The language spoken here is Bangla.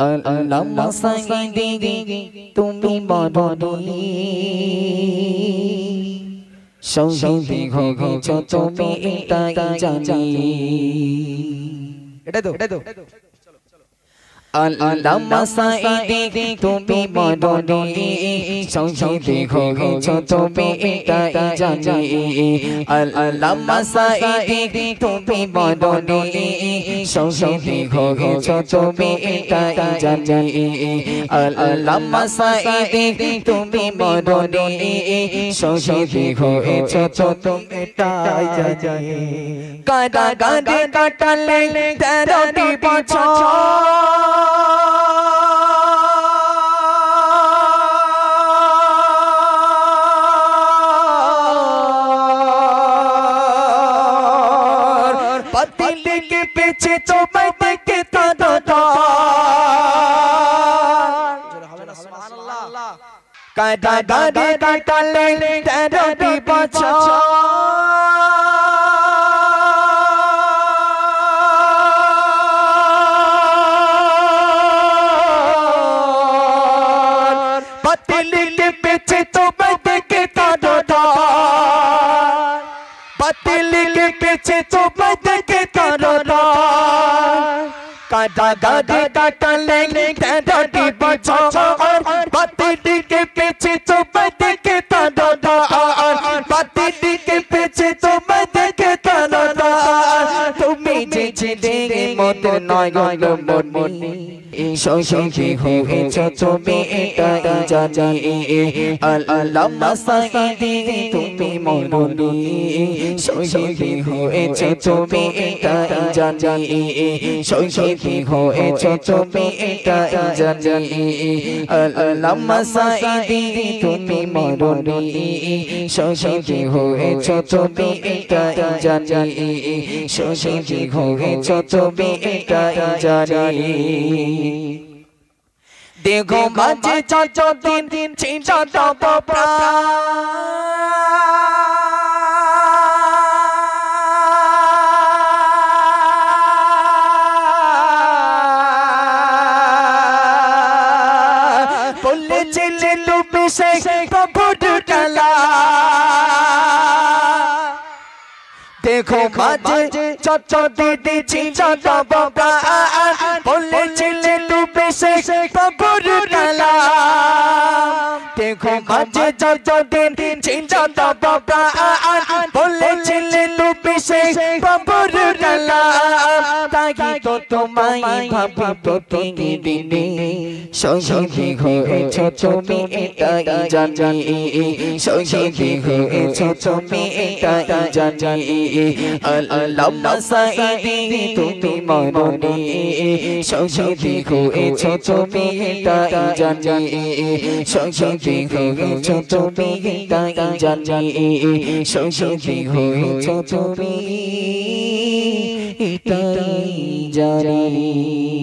আল্লামা সাইদি তুমি বড়নি শহীদ হয়েছ তুমি এটাই জানি এটা তো আল্লামা সাইদি তুমি বড়নি শহীদ হয়েছ তুমি এটাই জানি আল্লামা সাইদি তুমি বড়নি শহীদ হয়েছ তুমি এটাই জানি আল্লামা সাইদি তুমি বড়নি শহীদ হয়েছ তুমি এটাই জানি কারাগারে কাটালে 13টি বছর पतिले के पीछे तो मैं देखता था कारागारे काटाले 13टी बছর पतिले के पीछे तो मैं देखता था पतिले के पीछे तो मैं देखता था कारागारे काटाले 13टी बছর पतिले के पीछे तो मैं देखता था पतिले के पीछे तो मैं देखता था তুমি যে ছিলে মোদের নয়ন মনি শহীদ হয়েছ তুমি এটাই জানি আল্লামা সাইদি তুমি মরনি শহীদ হয়েছ তুমি এটাই জানি শহীদ হয়েছ তুমি এটাই জানি আল্লামা সাইদি তুমি মরনি শহীদ হয়েছ তুমি এটাই জানি শহীদ হয়েছ তুমি এটাই জানি देखो माजे चाचा दिन चिंता तो बोले चिले लुपे से कपूर डाला देखो माजे चाचा दीदी चिंता तो बोले चिले लुपे से कपूर डाला देखो माजे चाचा दीदी चिंता तो बोले चिले लुपे से कपूर डाला ताकि तो तुम्हारी भाभी প্রতিদিনে শহীদ হয়েছ তুমি এটাই জানি শহীদ হয়েছ তুমি এটাই জানি আল্লামা সাইদি তুমি মরনি শহীদ হয়েছ তুমি এটাই জানি শহীদ হয়েছ তুমি এটাই জানি শহীদ হয়েছ তুমি এটাই জানি